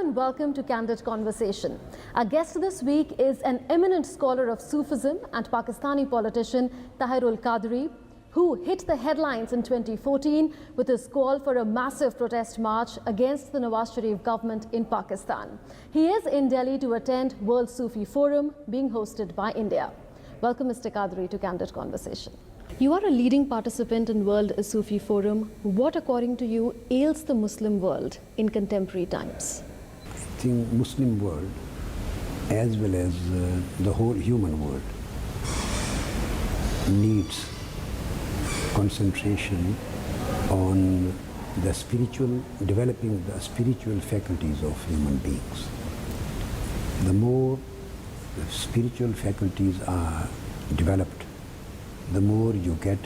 and welcome to Candid Conversation. Our guest this week is an eminent scholar of Sufism and Pakistani politician Tahir Qadri, who hit the headlines in 2014 with his call for a massive protest march against the Nawaz Sharif government in Pakistan. He is in Delhi to attend World Sufi Forum being hosted by India. Welcome, Mr. Qadri, to Candid Conversation. You are a leading participant in World Sufi Forum. What, according to you, ails the Muslim world in contemporary times? I think Muslim world, as well as the whole human world, needs concentration on the spiritual, developing the spiritual faculties of human beings. The more the spiritual faculties are developed, the more you get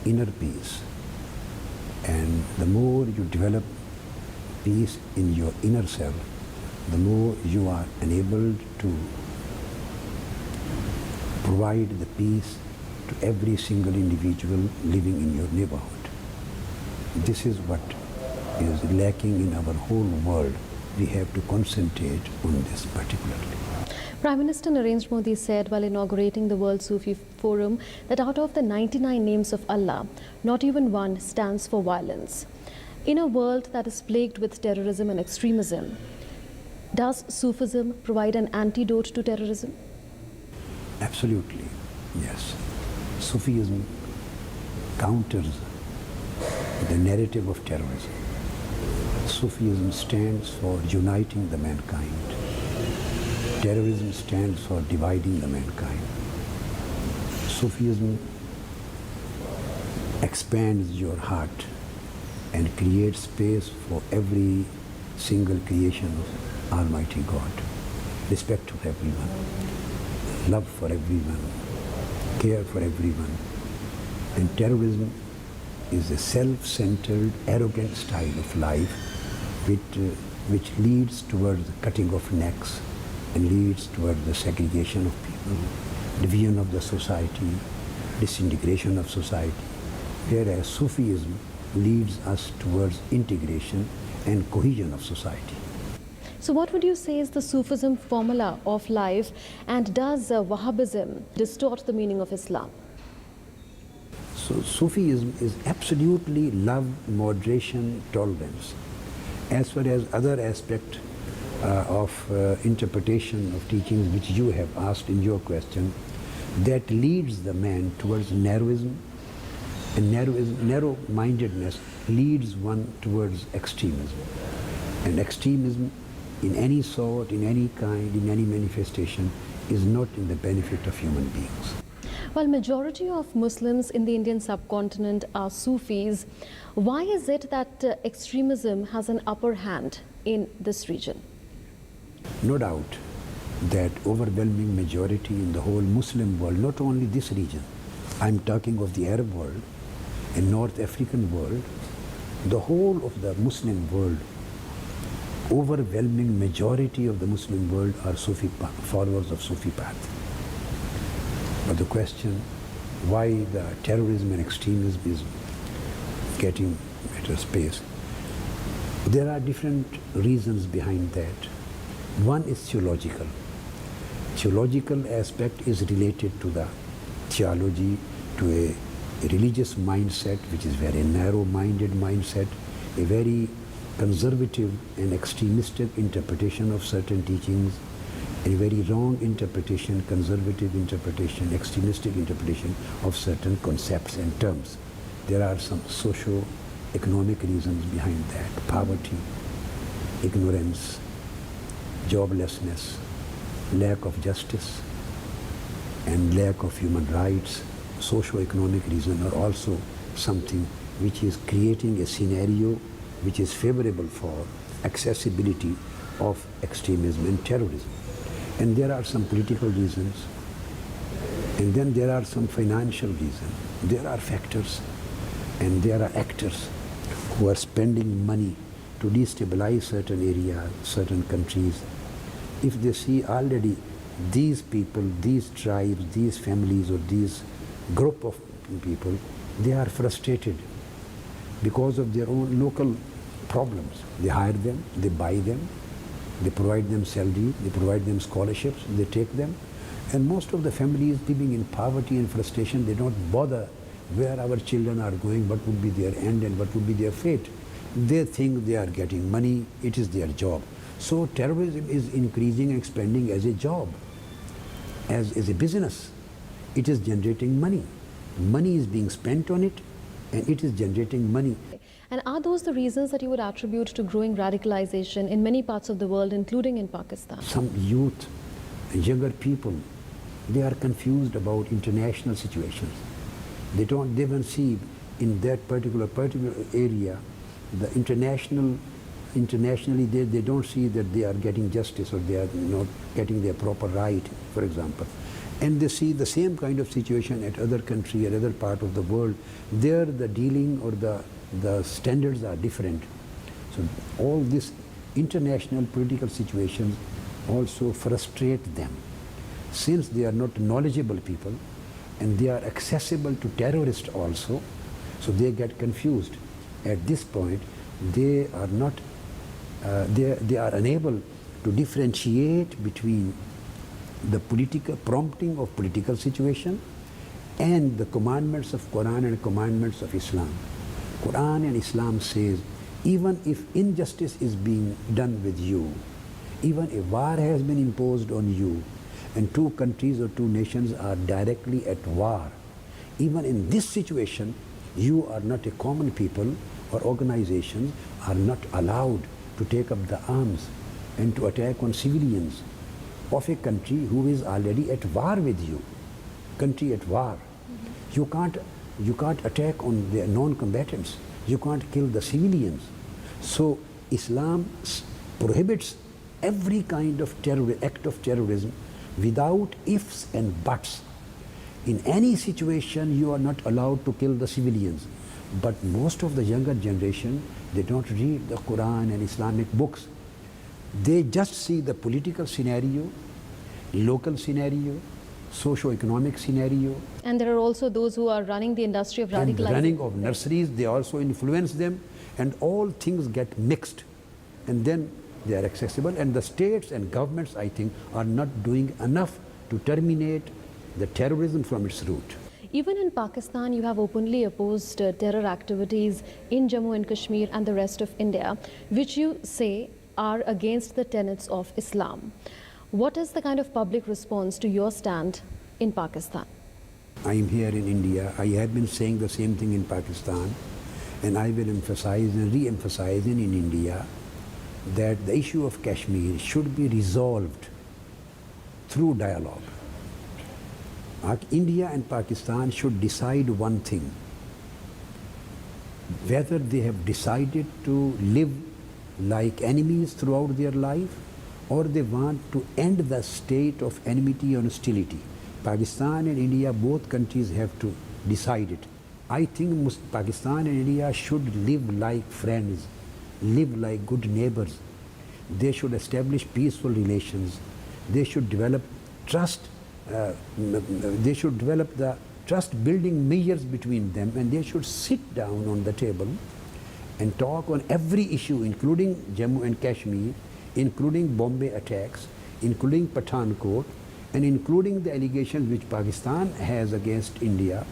inner peace, and the more you develop peace in your inner self, the more you are enabled to provide the peace to every single individual living in your neighborhood. This is what is lacking in our whole world. We have to concentrate on this particularly. Prime Minister Narendra Modi said while inaugurating the World Sufi Forum that out of the 99 names of Allah, not even one stands for violence. In a world that is plagued with terrorism and extremism, does Sufism provide an antidote to terrorism? Absolutely, yes. Sufism counters the narrative of terrorism. Sufism stands for uniting the mankind. Terrorism stands for dividing the mankind. Sufism expands your heart and creates space for every single creation of Almighty God. Respect for everyone, love for everyone, care for everyone. And terrorism is a self-centered, arrogant style of life which leads towards the cutting of necks and leads towards the segregation of people, division of the society, disintegration of society, whereas Sufism leads us towards integration and cohesion of society. So what would you say is the Sufism formula of life, and does Wahhabism distort the meaning of Islam? So Sufism is absolutely love, moderation, tolerance. As far as other aspect of interpretation of teachings which you have asked in your question, that leads the man towards narrowism, and narrow-mindedness leads one towards extremism. And extremism in any sort, in any kind, in any manifestation is not in the benefit of human beings. While majority of Muslims in the Indian subcontinent are Sufis, why is it that extremism has an upper hand in this region? No doubt that overwhelming majority in the whole Muslim world, not only this region, I'm talking of the Arab world and North African world, the whole of the Muslim world, overwhelming majority of the Muslim world are Sufi followers of Sufi path. But the question, why the terrorism and extremism is getting better space, there are different reasons behind that. One is theological. Theological aspect is related to the theology, to a religious mindset, which is very narrow-minded mindset, a very conservative and extremistic interpretation of certain teachings, a very wrong interpretation, conservative interpretation, extremistic interpretation of certain concepts and terms. There are some socio-economic reasons behind that: poverty, ignorance, joblessness, lack of justice, and lack of human rights. Socio-economic reasons are also something which is creating a scenario which is favorable for accessibility of extremism and terrorism. And there are some political reasons, and then there are some financial reasons. There are factors, and there are actors who are spending money to destabilize certain areas, certain countries. If they see already these people, these tribes, these families, or these group of people, they are frustrated because of their own local problems. They hire them, they buy them, They provide them salary, they provide them scholarships, they take them. And most of the families living in poverty and frustration, they don't bother where our children are going, what would be their end and what would be their fate. They think they are getting money, it is their job. So terrorism is increasing and expanding as a job, as a business. It is generating money. Money is being spent on it and it is generating money. And are those the reasons that you would attribute to growing radicalization in many parts of the world, including in Pakistan? Some youth, younger people, they are confused about international situations. They don't see in that particular area, the internationally they don't see that they are getting justice or they are not getting their proper right, for example. And they see the same kind of situation at other country, at other part of the world. There the dealing or the standards are different. So all these international political situations also frustrate them. Since they are not knowledgeable people and they are accessible to terrorists also, so they get confused. At this point, they are not, they are unable to differentiate between the political prompting of political situation and the commandments of Quran and commandments of Islam. Quran and Islam says, even if injustice is being done with you, even if war has been imposed on you, and two countries or two nations are directly at war, even in this situation, you are not a common people or organizations are not allowed to take up the arms and to attack on civilians of a country who is already at war with you. Country at war. Mm-hmm. You can't attack on the non-combatants. You can't kill the civilians. So Islam prohibits every kind of act of terrorism without ifs and buts. In any situation, you are not allowed to kill the civilians. But most of the younger generation, they don't read the Quran and Islamic books. They just see the political scenario, local scenario, socio-economic scenario. And there are also those who are running the industry of radicalization. And running of nurseries, they also influence them, and all things get mixed. And then they are accessible, and the states and governments, I think, are not doing enough to terminate the terrorism from its root. Even in Pakistan, you have openly opposed terror activities in Jammu and Kashmir and the rest of India, which you say are against the tenets of Islam. What is the kind of public response to your stand in Pakistan? I am here in India. I have been saying the same thing in Pakistan, and I will emphasize and re-emphasize in India that the issue of Kashmir should be resolved through dialogue. India and Pakistan should decide one thing, whether they have decided to live like enemies throughout their life or they want to end the state of enmity and hostility. Pakistan and India, both countries have to decide it. I think Pakistan and India should live like friends, live like good neighbors. They should establish peaceful relations. They should develop trust. They should develop the trust-building measures between them, and they should sit down on the table and talk on every issue, including Jammu and Kashmir, including Bombay attacks, including Pathankot, and including the allegations which Pakistan has against India.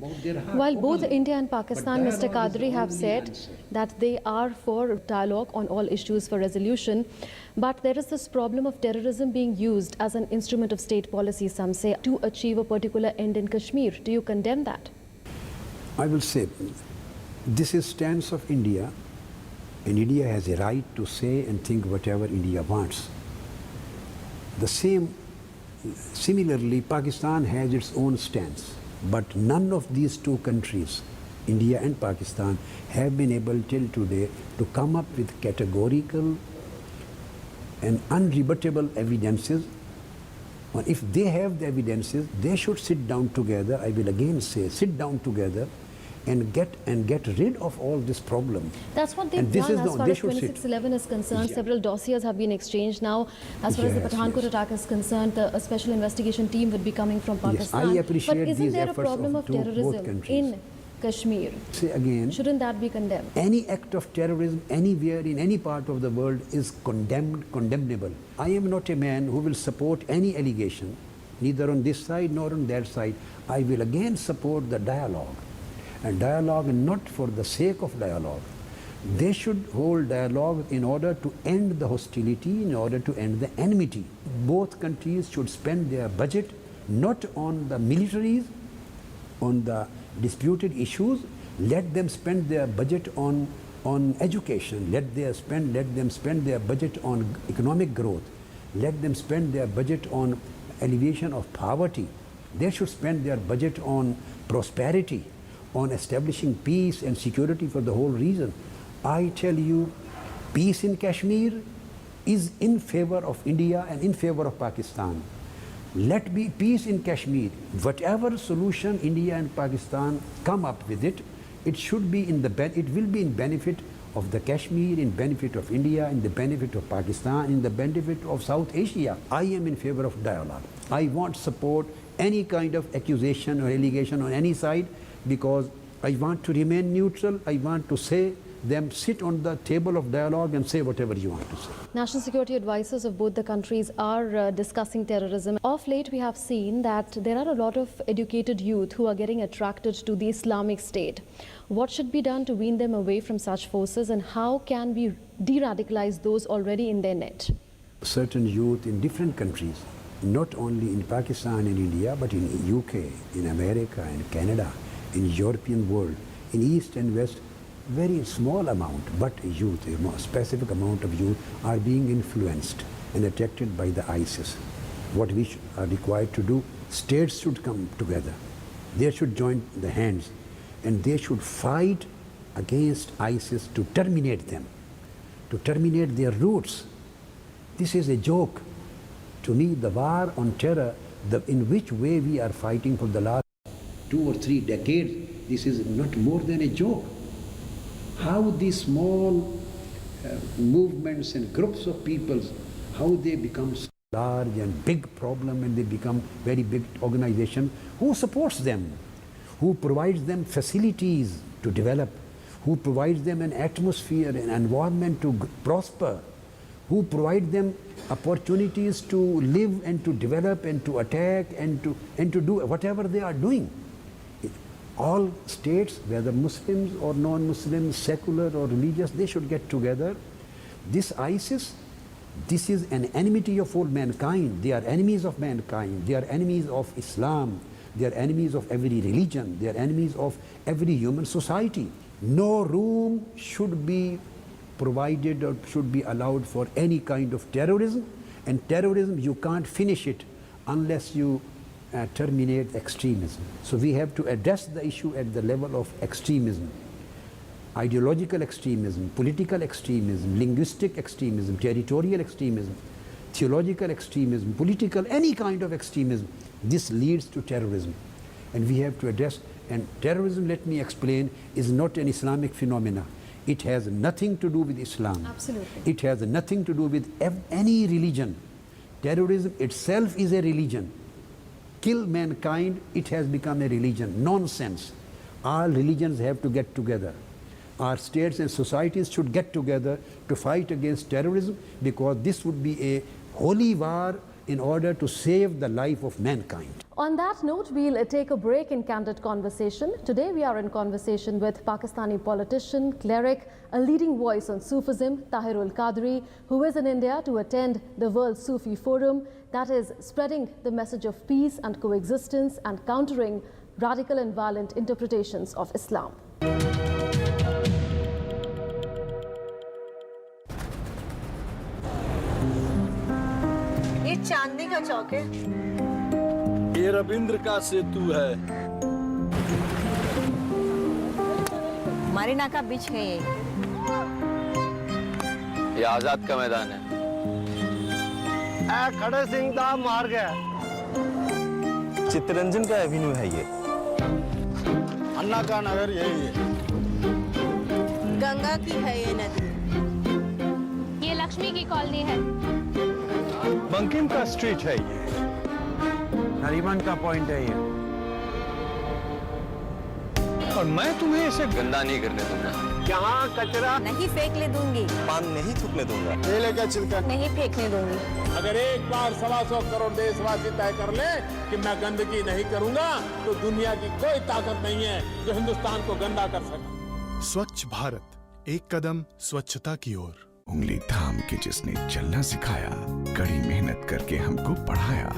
While both India and Pakistan, Mr. Qadri, have said that they are for dialogue on all issues for resolution, but there is this problem of terrorism being used as an instrument of state policy, some say, to achieve a particular end in Kashmir. Do you condemn that? I will say, this is stance of India, and India has a right to say and think whatever India wants. Similarly, Pakistan has its own stance. But none of these two countries, India and Pakistan, have been able till today to come up with categorical and unrebuttable evidences. And if they have the evidences, they should sit down together. I will again say, sit down together and get rid of all this problem. That's what they've done as far as 2611 is concerned. Yeah. Several dossiers have been exchanged now. As far as the Pathankot attack is concerned, a special investigation team would be coming from Pakistan. Yes, I appreciate but isn't these there a efforts problem of terrorism in Kashmir. Say again, Shouldn't that be condemned? any act of terrorism anywhere in any part of the world is condemnable. I am not a man who will support any allegation, neither on this side nor on that side. I will again support the dialogue. And dialogue not for the sake of dialogue. They should hold dialogue in order to end the hostility, in order to end the enmity. Both countries should spend their budget not on the militaries, on the disputed issues. Let them spend their budget on education. Let them spend their budget on economic growth. Let them spend their budget on alleviation of poverty. They should spend their budget on prosperity, on establishing peace and security for the whole region. I tell you, peace in Kashmir is in favor of India and in favor of Pakistan. Let be peace in Kashmir. Whatever solution India and Pakistan come up with it, it should be it will be in benefit of the Kashmir, in benefit of India, in the benefit of Pakistan, in the benefit of South Asia. I am in favor of dialogue. I won't support any kind of accusation or allegation on any side, because I want to remain neutral. I want to say them sit on the table of dialogue and say whatever you want to say. National security advisors of both the countries are discussing terrorism. Of late, we have seen that there are a lot of educated youth who are getting attracted to the Islamic State. What should be done to wean them away from such forces, and how can we de-radicalize those already in their net? Certain youth in different countries, not only in Pakistan and India, but in UK, in America, in Canada, in European world, in East and West, very small amount, but youth, a specific amount of youth are being influenced and attracted by the ISIS. What we are required to do, states should come together. They should join the hands and they should fight against ISIS to terminate them, to terminate their roots. This is a joke. To me, the war on terror, in which way we are fighting for the last 2 or 3 decades, this is not more than a joke. How these small movements and groups of peoples, how they become large and big problem, and they become very big organization. Who supports them? Who provides them facilities to develop? Who provides them an atmosphere, an environment to prosper? Who provide them opportunities to live and to develop and to attack and to do whatever they are doing? All states, whether Muslims or non-Muslims, secular or religious, they should get together. This ISIS, this is an enmity of all mankind. They are enemies of mankind. They are enemies of Islam. They are enemies of every religion. They are enemies of every human society. No room should be provided or should be allowed for any kind of terrorism. And terrorism, you can't finish it unless you terminate extremism. So we have to address the issue at the level of extremism. Ideological extremism, political extremism, linguistic extremism, territorial extremism, theological extremism, political, any kind of extremism. This leads to terrorism. And we have to address, and terrorism, let me explain, is not an Islamic phenomena. It has nothing to do with Islam. Absolutely. It has nothing to do with any religion. Terrorism itself is a religion. Kill mankind, it has become a religion. Nonsense. All religions have to get together. Our states and societies should get together to fight against terrorism, because this would be a holy war in order to save the life of mankind. On that note, we'll take a break in Candid Conversation. Today we are in conversation with Pakistani politician, cleric, a leading voice on Sufism, Tahir Qadri, who is in India to attend the World Sufi Forum, that is spreading the message of peace and coexistence and countering radical and violent interpretations of Islam. ये चांदनी का चौक है। ये रविंद्र का सेतु है। मरीना का बीच है ये। ये आजाद का मैदान है। खड़े सिंह दा मार्ग है। चित्तरंजन का एवेन्यू है ये। अन्ना का नगर यही है। गंगा की है ये नदी। ये लक्ष्मी की कॉलोनी है। बंकिम का स्ट्रीट है ये। नरीमन का पॉइंट है ये। और मैं तुम्हें इसे गंदा नहीं करने दूंगा। यहाँ कचरा नहीं फेंकने दूंगी, पान नहीं थूकने दूंगा। केले का छिलका नहीं फेंकने दूंगी। अगर एक बार 125 करोड़ देशवासी तय कर ले कि मैं गंदगी नहीं करूंगा, तो दुनिया की कोई ताकत नहीं है जो हिंदुस्तान को गंदा कर सके। स्वच्छ भारत, एक कदम स्वच्छता की ओर। उंगली थाम के जिसने चलना सिखाया, कड़ी मेहनत करके हमको पढ़ाया,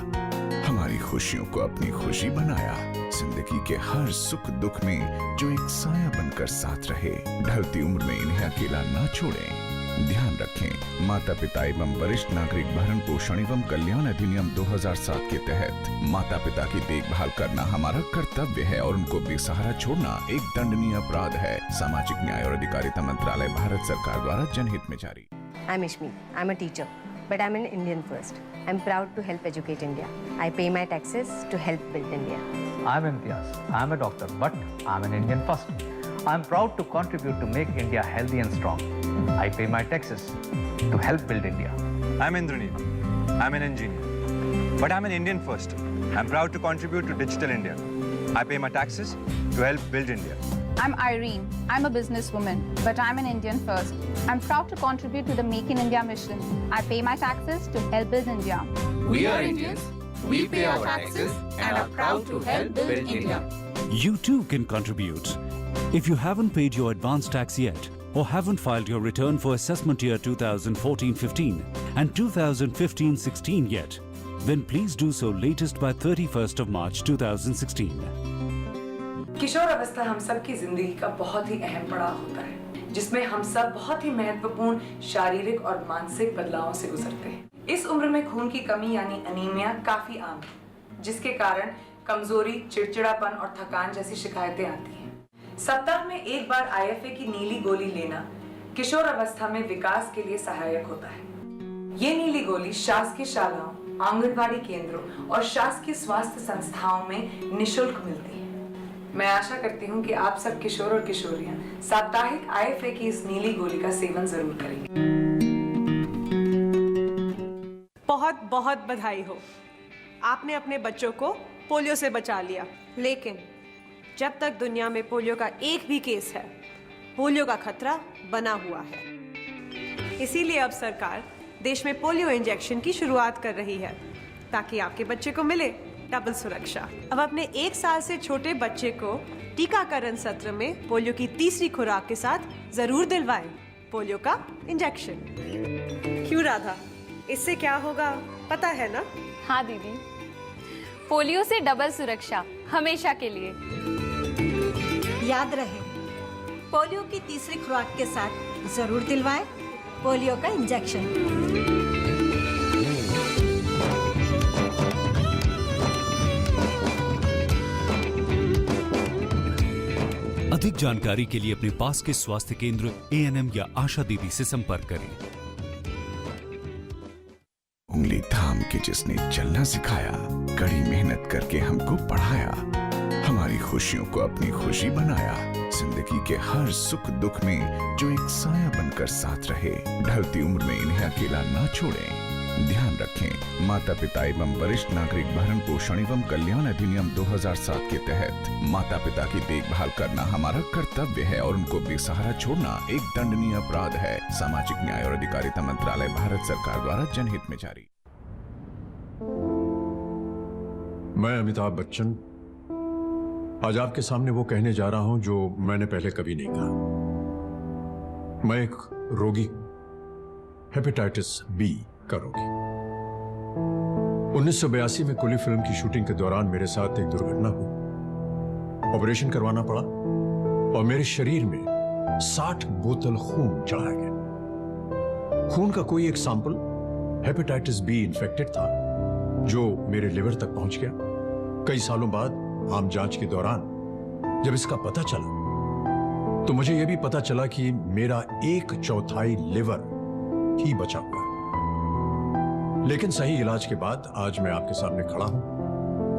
हमारी खुशियों को अपनी खुशी बनाया, जिंदगी के हर सुख दुख में जो एक साया बनकर साथ रहे, ढलती उम्र में इन्हें अकेला ना छोड़ें। ध्यान रखें, माता पिता एवं वरिष्ठ नागरिक भरण पोषण एवं कल्याण अधिनियम 2007 के तहत माता पिता की देखभाल करना हमारा कर्तव्य है और उनको बेसहारा छोड़ना एक दंडनीय अपराध है। सामाजिक न्याय और अधिकारिता मंत्रालय, भारत सरकार द्वारा जनहित में जारी। I'm Ishmi. I'm a teacher, but I'm an Indian first. I'm proud to help educate India. I pay my taxes to help build India. I'm Imtiaz. I'm a doctor, but I'm an Indian first. I'm proud to contribute to make India healthy and strong. I pay my taxes to help build India. I'm Indranil. I'm an engineer, but I'm an Indian first. I'm proud to contribute to digital India. I pay my taxes to help build India. I'm Irene. I'm a businesswoman, but I'm an Indian first. I'm proud to contribute to the Make in India mission. I pay my taxes to help build India. We are Indians. We pay our taxes and are proud to help build India. You too can contribute. If you haven't paid your advance tax yet, or haven't filed your return for assessment year 2014-15 and 2015-16 yet, then please do so latest by 31st of March 2016. किशोर अवस्था हम सब की जिंदगी का बहुत ही अहम पड़ाव होता है, जिसमें हम सब बहुत ही महत्वपूर्ण शारीरिक और मानसिक बदलावों से गुजरते हैं। इस उम्र में खून की कमी यानी अनीमिया काफी आम है, जिसके कारण कमजोरी, चिड़चिड़ापन और थकान जैसी शिकायतें आती हैं। सप्ताह में एक बार IFA की नीली गोली लेना किशोर अवस्था में विकास के लिए सहायक होता है। ये नीली गोली शासकीय शालाओं, आंगनबाड़ी केंद्रों और शासकीय स्वास्थ्य संस्थाओं में निशुल्क मिलती है। मैं आशा करती हूँ कि आप सब किशोर और किशोरियां साप्ताहिक IFA की इस नीली गोली का सेवन जरूर करेंगे। बहुत बहुत बधाई हो, आपने अपने बच्चों को पोलियो से बचा लिया। लेकिन जब तक दुनिया में पोलियो का एक भी केस है, पोलियो का खतरा बना हुआ है। इसीलिए अब सरकार देश में पोलियो इंजेक्शन की शुरुआत कर रही है, ताकि आपके बच्चे को मिले डबल सुरक्षा। अब अपने 1 साल से छोटे बच्चे को टीकाकरण सत्र में पोलियो की तीसरी खुराक के साथ जरूर दिलवाएं पोलियो का इंजेक्शन। क्यों राधा, इससे क्या होगा पता है ना? हाँ दीदी, पोलियो से डबल सुरक्षा हमेशा के लिए। याद रहे, पोलियो की तीसरी खुराक के साथ जरूर दिलवाएं पोलियो का इंजेक्शन। अधिक जानकारी के लिए अपने पास के स्वास्थ्य केंद्र, ANM या आशा दीदी से संपर्क करें। उंगली थाम के जिसने चलना सिखाया, कड़ी मेहनत करके हमको पढ़ाया, हमारी खुशियों को अपनी खुशी बनाया, जिंदगी के हर सुख दुख में जो एक साया बनकर साथ रहे, ढलती उम्र में इन्हें अकेला ना छोड़ें। ध्यान रखें, माता पिता एवं वरिष्ठ नागरिक भरण पोषण एवं कल्याण अधिनियम 2007 के तहत माता पिता की देखभाल करना हमारा कर्तव्य है और उनको बेसहारा छोड़ना एक दंडनीय अपराध है। सामाजिक न्याय और अधिकारिता मंत्रालय, भारत सरकार द्वारा जनहित में जारी। मैं अमिताभ बच्चन आज आपके सामने वो कहने जा रहा हूं जो मैंने पहले कभी नहीं कहा। मैं एक रोगी, हेपेटाइटिस बी का रोगी। 1982 में कुली फिल्म की शूटिंग के दौरान मेरे साथ एक दुर्घटना हुई। ऑपरेशन करवाना पड़ा और मेरे शरीर में 60 बोतल खून चढ़ाया गया। खून का कोई एक सैंपल हेपेटाइटिस बी इन्फेक्टेड था, जो मेरे लिवर तक पहुंच गया। कई सालों बाद आम जांच के दौरान जब इसका पता चला, तो मुझे यह भी पता चला कि मेरा 1/4 लिवर ही बचा हुआ है। लेकिन सही इलाज के बाद आज मैं आपके सामने खड़ा हूं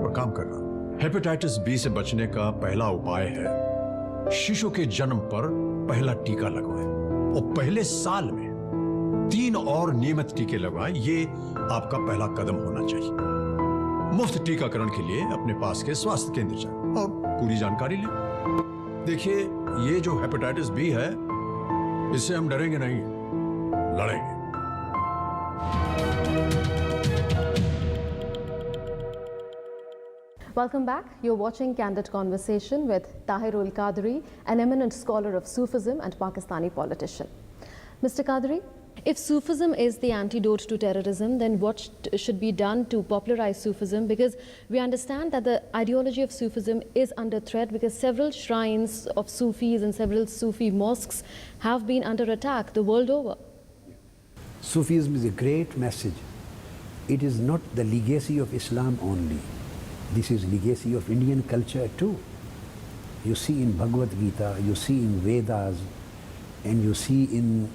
और काम कर रहा हूं। हेपेटाइटिस बी से बचने का पहला उपाय है शिशु के जन्म पर पहला टीका लगवाएं और पहले साल में 3 और नियमित टीके लगवाएं। ये आपका पहला कदम होना चाहिए। मुफ्त टीकाकरण के लिए अपने पास के स्वास्थ्य केंद्र जाएं और पूरी जानकारी लें। देखिए, ये जो हेपेटाइटिस बी है, इससे हम डरेंगे नहीं, लड़ेंगे। Welcome back. You're watching Candid Conversation with Tahir Qadri, an eminent scholar of Sufism and Pakistani politician. Mr. Qadri, if Sufism is the antidote to terrorism, then what should be done to popularize Sufism? Because we understand that the ideology of Sufism is under threat because several shrines of Sufis and several Sufi mosques have been under attack the world over. Sufism is a great message. It is not the legacy of Islam only. This is legacy of Indian culture too. You see in Bhagavad Gita, you see in Vedas, and you see in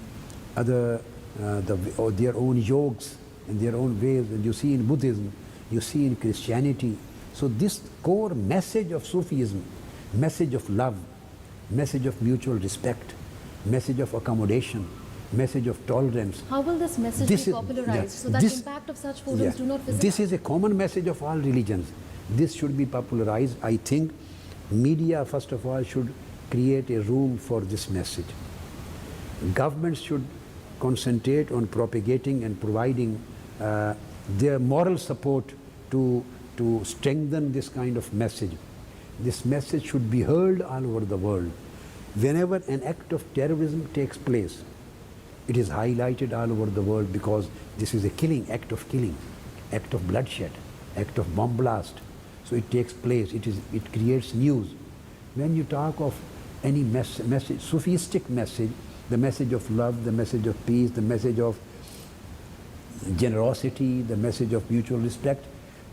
other their own yogas and their own ways, and you see in Buddhism, you see in Christianity. So this core message of Sufism, message of love, message of mutual respect, message of accommodation, message of tolerance. How will this message be popularized so that the impact of such forums do not visit? This is a common message of all religions. This should be popularized. I think media, first of all, should create a room for this message. Governments should concentrate on propagating and providing their moral support to strengthen this kind of message. This message should be heard all over the world. Whenever an act of terrorism takes place, it is highlighted all over the world because this is a killing, act of bloodshed, act of bomb blast. So it takes place, it creates news. When you talk of any message, Sufistic message, the message of love, the message of peace, the message of generosity, the message of mutual respect,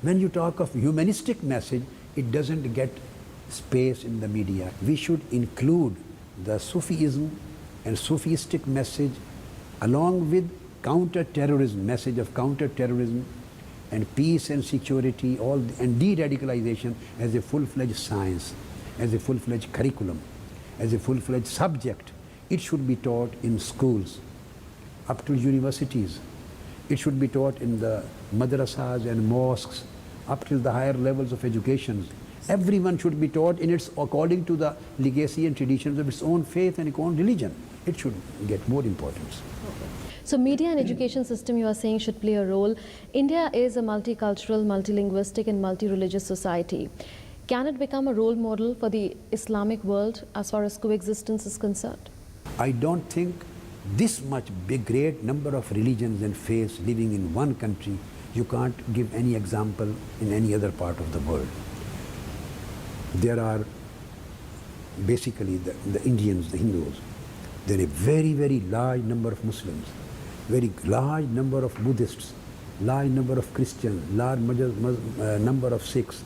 when you talk of humanistic message, it doesn't get space in the media. We should include the Sufism and Sufistic message along with counter-terrorism, message of counter-terrorism and peace and security, and de-radicalization as a full-fledged science, as a full-fledged curriculum, as a full-fledged subject. It should be taught in schools, up to universities. It should be taught in the madrasas and mosques, up till the higher levels of education. Everyone should be taught according to the legacy and traditions of its own faith and its own religion. It should get more importance. So media and education system, you are saying, should play a role. India is a multicultural, multilinguistic and multi-religious society. Can it become a role model for the Islamic world as far as coexistence is concerned? I don't think this much great number of religions and faiths living in one country, you can't give any example in any other part of the world. There are basically the Indians, the Hindus. There are a very, very large number of Muslims, very large number of Buddhists, large number of Christians, large number of Sikhs,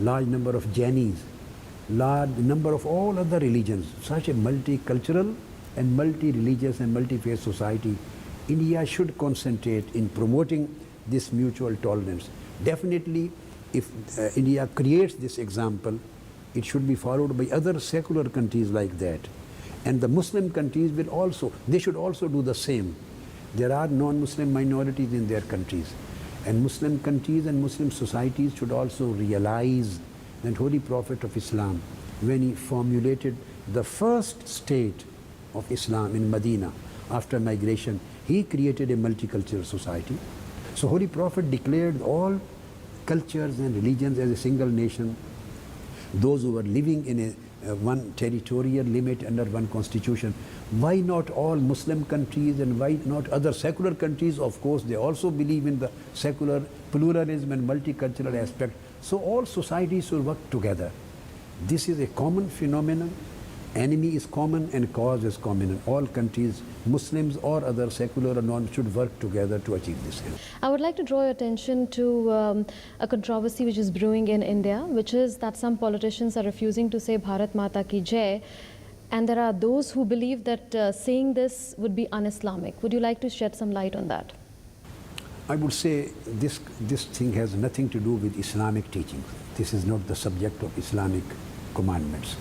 large number of Jainis, large number of all other religions. Such a multicultural and multi-religious and multi-faith society. India should concentrate in promoting this mutual tolerance. Definitely, if India creates this example, it should be followed by other secular countries like that. And the Muslim countries they should also do the same. There are non-Muslim minorities in their countries. And Muslim countries and Muslim societies should also realize that Holy Prophet of Islam, when he formulated the first state of Islam in Medina after migration, he created a multicultural society. So Holy Prophet declared all cultures and religions as a single nation. Those who were living in one territorial limit under one constitution. Why not all Muslim countries and why not other secular countries? Of course, they also believe in the secular pluralism and multicultural aspect. So all societies should work together. This is a common phenomenon. Enemy is common and cause is common. All countries, Muslims or other secular or non, should work together to achieve this end. I would like to draw your attention to a controversy which is brewing in India, which is that some politicians are refusing to say Bharat Mata Ki Jai, and there are those who believe that saying this would be un-Islamic. Would you like to shed some light on that? I would say this thing has nothing to do with Islamic teachings. This is not the subject of Islamic commandments.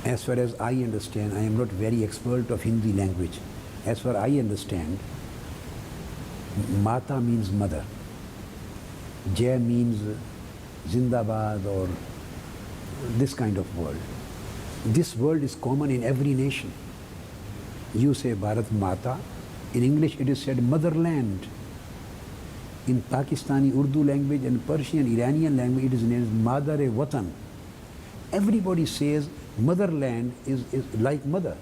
As far as I understand, I am not very expert of Hindi language. As far as I understand, Mata means mother. Jai means Zindabad or this kind of word. This word is common in every nation. You say Bharat Mata. In English it is said motherland. In Pakistani Urdu language and Persian, Iranian language, it is named Madar-e-Watan. Everybody says motherland is like mother.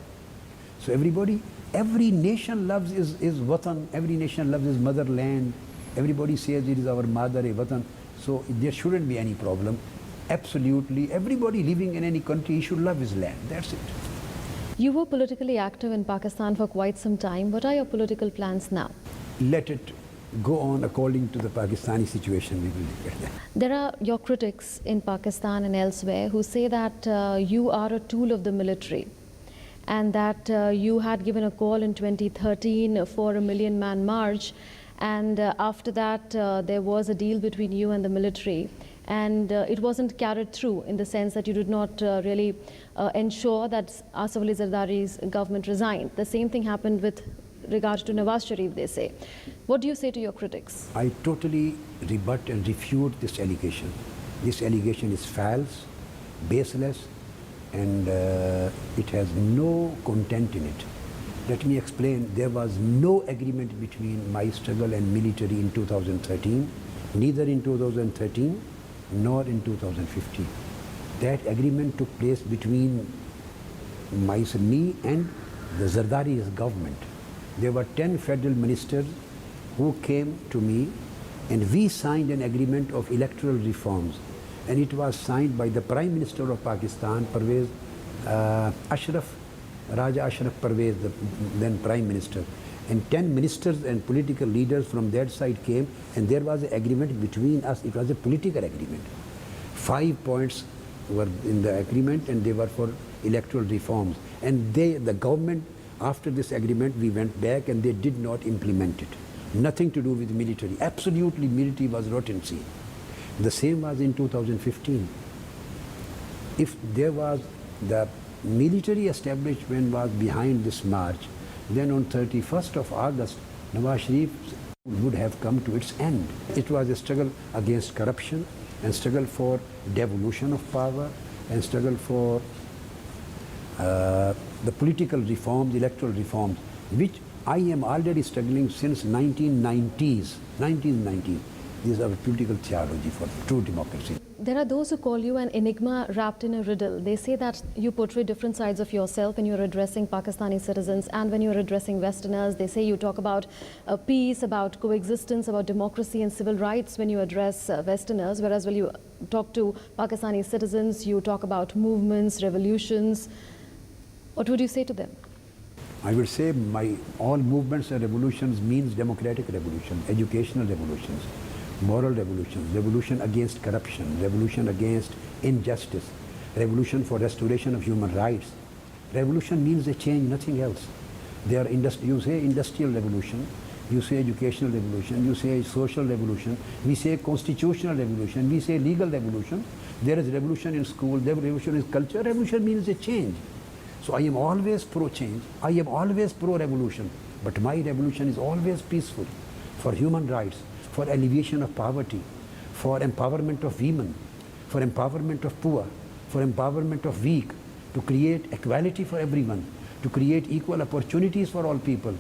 So every nation loves is Watan, every nation loves his motherland. Everybody says it is our Madar-e-Watan. So there shouldn't be any problem. Absolutely, everybody living in any country should love his land. That's it. You were politically active in Pakistan for quite some time. What are your political plans now? Let it go on according to the Pakistani situation. We will look at that. There are your critics in Pakistan and elsewhere who say that you are a tool of the military, and that you had given a call in 2013 for a million-man march, and after that there was a deal between you and the military, and it wasn't carried through in the sense that you did not really ensure that Asif Ali Zardari's government resigned. The same thing happened with regard to Nawaz Sharif, they say. What do you say to your critics? I totally rebut and refute this allegation. This allegation is false, baseless, and it has no content in it. Let me explain. There was no agreement between my struggle and military in 2013, neither in 2013 nor in 2015. That agreement took place between me and the Zardari's government. There were 10 federal ministers who came to me, and we signed an agreement of electoral reforms. And it was signed by the Prime Minister of Pakistan, Raja Ashraf Parvez, the then Prime Minister. And 10 ministers and political leaders from that side came, and there was an agreement between us. It was a political agreement. 5 points were in the agreement, and they were for electoral reforms. And the government, after this agreement, we went back and they did not implement it. Nothing to do with military. Absolutely, military was rotten scene. The same was in 2015. If there was the military establishment was behind this march, then on 31st of August, Nawaz Sharif would have come to its end. It was a struggle against corruption and struggle for devolution of power and struggle for the political reforms, electoral reforms, which I am already struggling since 1990s. These are political theology for true democracy. There are those who call you an enigma wrapped in a riddle. They say that you portray different sides of yourself when you're addressing Pakistani citizens and when you're addressing Westerners. They say you talk about peace, about coexistence, about democracy and civil rights when you address Westerners, whereas when you talk to Pakistani citizens, you talk about movements, revolutions. What would you say to them? I would say all movements and revolutions means democratic revolution, educational revolutions, moral revolutions, revolution against corruption, revolution against injustice, revolution for restoration of human rights. Revolution means a change, nothing else. You say industrial revolution, you say educational revolution, you say social revolution, we say constitutional revolution, we say legal revolution. There is revolution in school, there revolution is culture. Revolution means a change. So I am always pro-change, I am always pro-revolution, but my revolution is always peaceful, for human rights, for alleviation of poverty, for empowerment of women, for empowerment of poor, for empowerment of weak, to create equality for everyone, to create equal opportunities for all people,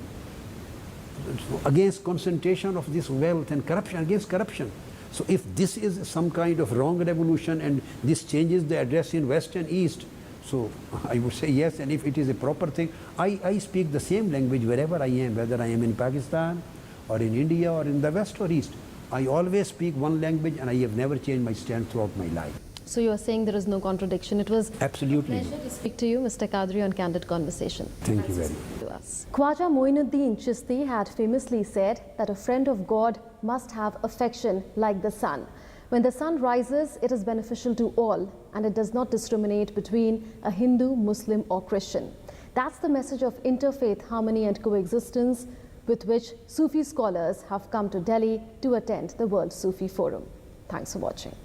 against concentration of this wealth and corruption, against corruption. So if this is some kind of wrong revolution and this changes the address in West and East, so I would say yes, and if it is a proper thing, I speak the same language wherever I am, whether I am in Pakistan or in India or in the West or East. I always speak one language and I have never changed my stand throughout my life. So you are saying there is no contradiction. It was absolutely a pleasure to speak to you, Mr. Qadri, on Candid Conversation. Thank you very much. Khwaja Moinuddin Chishti had famously said that a friend of God must have affection like the sun. When the sun rises, it is beneficial to all, and it does not discriminate between a Hindu, Muslim or Christian. That's the message of interfaith harmony and coexistence with which Sufi scholars have come to Delhi to attend the World Sufi Forum. Thanks for watching.